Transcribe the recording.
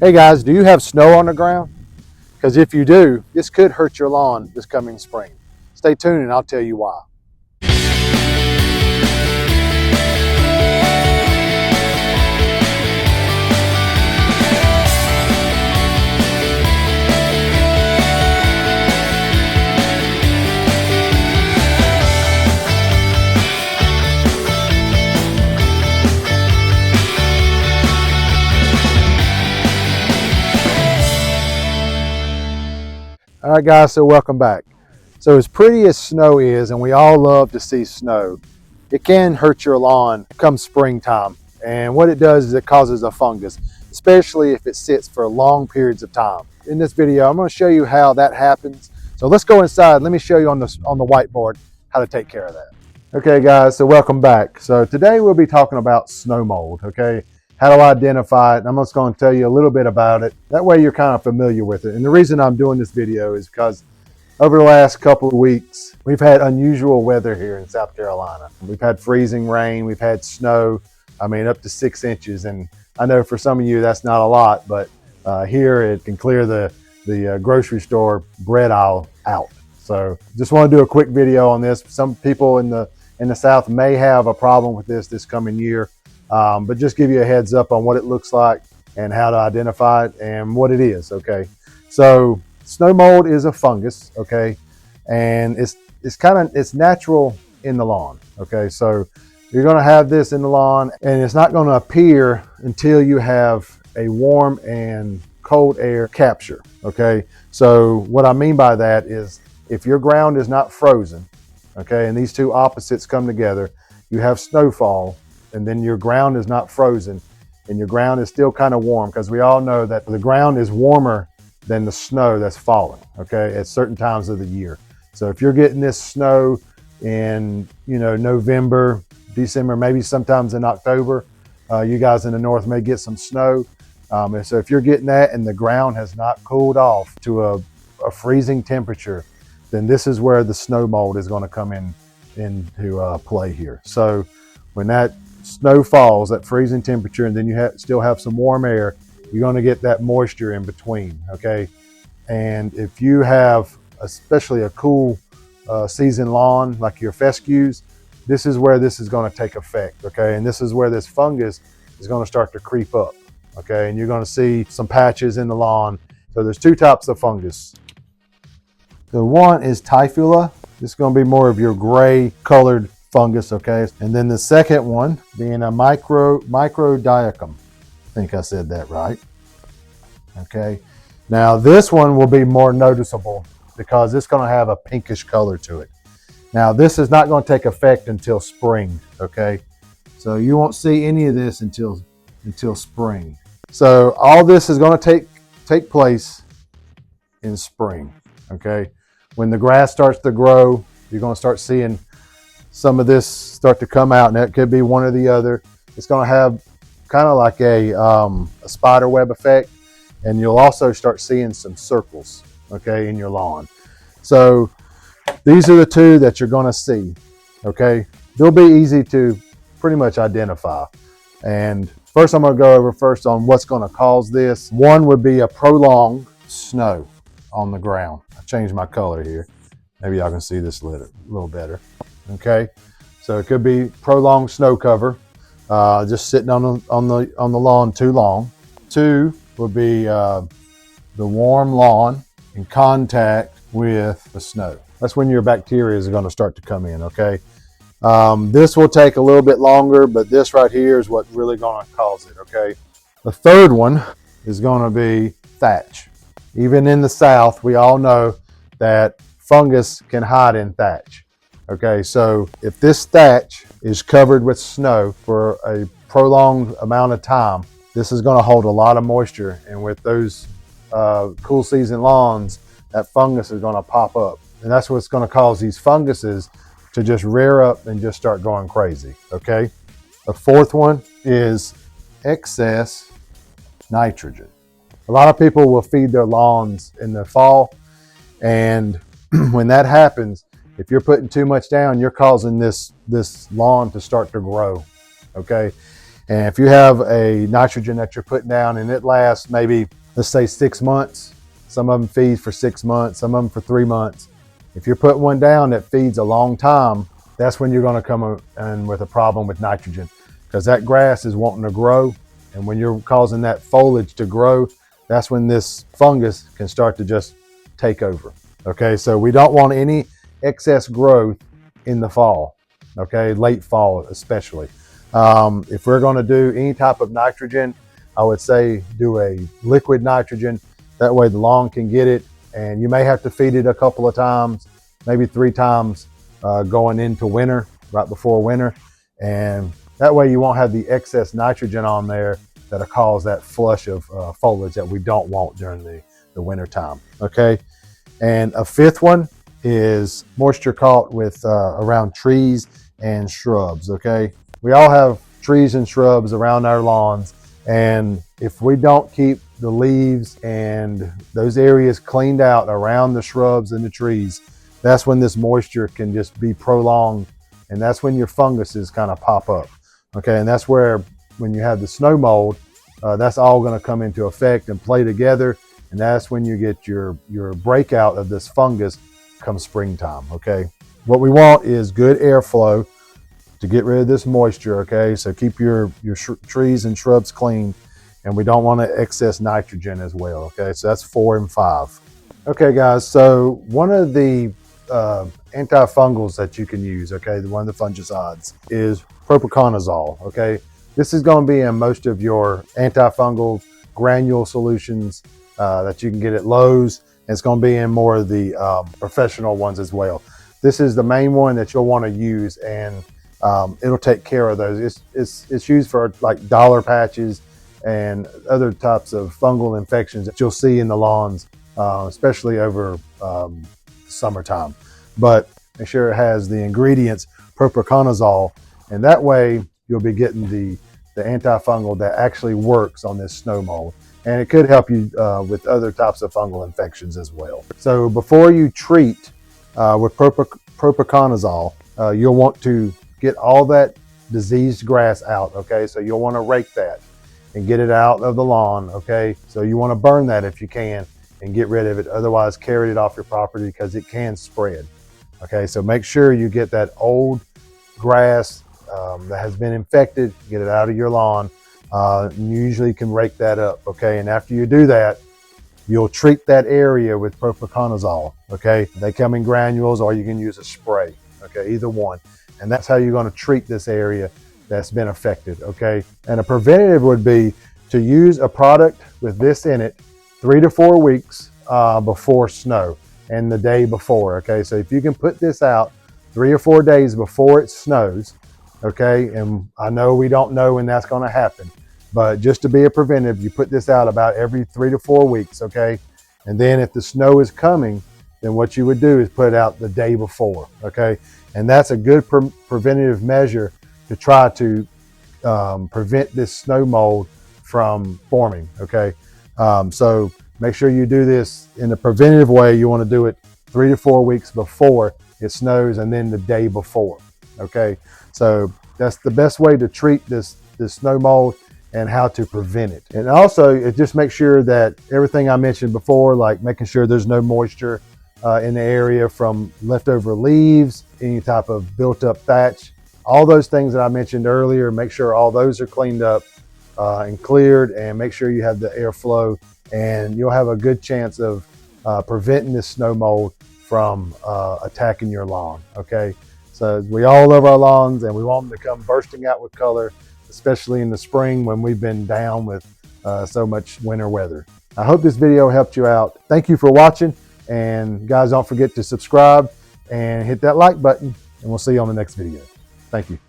Hey guys, do you have snow on the ground? Because if you do, this could hurt your lawn this coming spring. Stay tuned and I'll tell you why. All right guys, so welcome back. So as pretty as snow is, and we all love to see snow, it can hurt your lawn come springtime. And what it does is it causes a fungus, especially if it sits for long periods of time. In this video, I'm going to show you how that happens. So let's go inside. Let me show you on the whiteboard how to take care of that. Okay guys, so welcome back. So today we'll be talking about snow mold, okay? How to identify it, and I'm just going to tell you a little bit about it. That way you're kind of familiar with it. And the reason I'm doing this video is because over the last couple of weeks, we've had unusual weather here in South Carolina. We've had freezing rain, we've had snow, up to 6 inches. And I know for some of you that's not a lot, but here it can clear the grocery store bread aisle out. So just want to do a quick video on this. Some people in the South may have a problem with this coming year. But just give you a heads up on what it looks like and how to identify it and what it is, okay? So snow mold is a fungus, okay? And it's natural in the lawn, okay? So you're gonna have this in the lawn and it's not gonna appear until you have a warm and cold air capture, okay? So what I mean by that is if your ground is not frozen, okay, and these two opposites come together, you have snowfall, and then your ground is not frozen and your ground is still kind of warm, because we all know that the ground is warmer than the snow that's falling, okay, at certain times of the year. So if you're getting this snow in, November, December, maybe sometimes in October, you guys in the north may get some snow. And so if you're getting that and the ground has not cooled off to a freezing temperature, then this is where the snow mold is going to come into play here. So when that snow falls, that freezing temperature, and then you still have some warm air, you're going to get that moisture in between, okay? And if you have especially a cool season lawn like your fescues, this is where this is going to take effect, okay? And this is where this fungus is going to start to creep up, okay? And you're going to see some patches in the lawn. So there's two types of fungus. So one is typhula. This is going to be more of your gray colored fungus, okay? And then the second one being a microdiacum. I think I said that right. Okay. Now this one will be more noticeable because it's going to have a pinkish color to it. Now this is not going to take effect until spring, okay? So you won't see any of this until spring. So all this is going to take place in spring, okay? When the grass starts to grow, you're going to start seeing some of this start to come out, and that could be one or the other. It's going to have kind of like a spider web effect, and you'll also start seeing some circles, okay, in your lawn. So these are the two that you're going to see, okay? They'll be easy to pretty much identify. And first I'm going to go over first on what's going to cause this. One would be a prolonged snow on the ground. I changed my color here. Maybe y'all can see this a little better. Okay, so it could be prolonged snow cover, just sitting on the lawn too long. Two would be the warm lawn in contact with the snow. That's when your bacteria is going to start to come in. Okay, this will take a little bit longer, but this right here is what really going to cause it. Okay, the third one is going to be thatch. Even in the South, we all know that fungus can hide in thatch. Okay, so if this thatch is covered with snow for a prolonged amount of time, this is going to hold a lot of moisture. And with those cool season lawns, that fungus is going to pop up. And that's what's going to cause these funguses to just rear up and just start going crazy, okay? The fourth one is excess nitrogen. A lot of people will feed their lawns in the fall, and when that happens, if you're putting too much down, you're causing this lawn to start to grow, okay? And if you have a nitrogen that you're putting down and it lasts maybe, let's say 6 months, some of them feed for 6 months, some of them for 3 months. If you're putting one down that feeds a long time, that's when you're going to come in with a problem with nitrogen, because that grass is wanting to grow. And when you're causing that foliage to grow, that's when this fungus can start to just take over. Okay, so we don't want any excess growth in the fall, okay, late fall especially. If we're going to do any type of nitrogen, I would say do a liquid nitrogen. That way the lawn can get it, and you may have to feed it a couple of times, maybe 3 times going into winter, right before winter. And that way you won't have the excess nitrogen on there that'll cause that flush of foliage that we don't want during the winter time, okay? And a 5th one is moisture caught with around trees and shrubs, okay? We all have trees and shrubs around our lawns, and if we don't keep the leaves and those areas cleaned out around the shrubs and the trees, that's when this moisture can just be prolonged, and that's when your funguses kind of pop up, okay? And that's where, when you have the snow mold, that's all going to come into effect and play together, and that's when you get your breakout of this fungus come springtime, okay? What we want is good airflow to get rid of this moisture, okay? So keep your trees and shrubs clean, and we don't want excess nitrogen as well, okay? So that's 4 and 5. Okay, guys, so one of the antifungals that you can use, okay, one of the fungicides is propiconazole, okay? This is going to be in most of your antifungal granule solutions that you can get at Lowe's. And it's going to be in more of the professional ones as well. This is the main one that you'll want to use, and it'll take care of those. It's used for like dollar patches and other types of fungal infections that you'll see in the lawns, especially over summertime. But make sure it has the ingredients propiconazole, and that way you'll be getting the antifungal that actually works on this snow mold. And it could help you with other types of fungal infections as well. So before you treat with propiconazole, you'll want to get all that diseased grass out, okay? So you'll want to rake that and get it out of the lawn, okay? So you want to burn that if you can and get rid of it. Otherwise, carry it off your property because it can spread, okay? So make sure you get that old grass that has been infected, get it out of your lawn. You usually can rake that up, okay? And after you do that, you'll treat that area with propiconazole, okay? They come in granules, or you can use a spray, okay? Either one. And that's how you're going to treat this area that's been affected, okay? And a preventative would be to use a product with this in it 3 to 4 weeks before snow and the day before, okay? So if you can put this out 3 or 4 days before it snows, okay? And I know we don't know when that's going to happen, but just to be a preventive, you put this out about every 3 to 4 weeks, okay? And then if the snow is coming, then what you would do is put it out the day before, okay? And that's a good preventative measure to try to prevent this snow mold from forming, okay? So make sure you do this in a preventative way. You want to do it 3 to 4 weeks before it snows, and then the day before, okay? So that's the best way to treat this snow mold and how to prevent it. And also, it just makes sure that everything I mentioned before, like making sure there's no moisture in the area from leftover leaves, any type of built-up thatch, all those things that I mentioned earlier, make sure all those are cleaned up and cleared, and make sure you have the airflow, and you'll have a good chance of preventing this snow mold from attacking your lawn, okay? So we all love our lawns, and we want them to come bursting out with color, especially in the spring when we've been down with so much winter weather. I hope this video helped you out. Thank you for watching, and guys, don't forget to subscribe and hit that like button, and we'll see you on the next video. Thank you.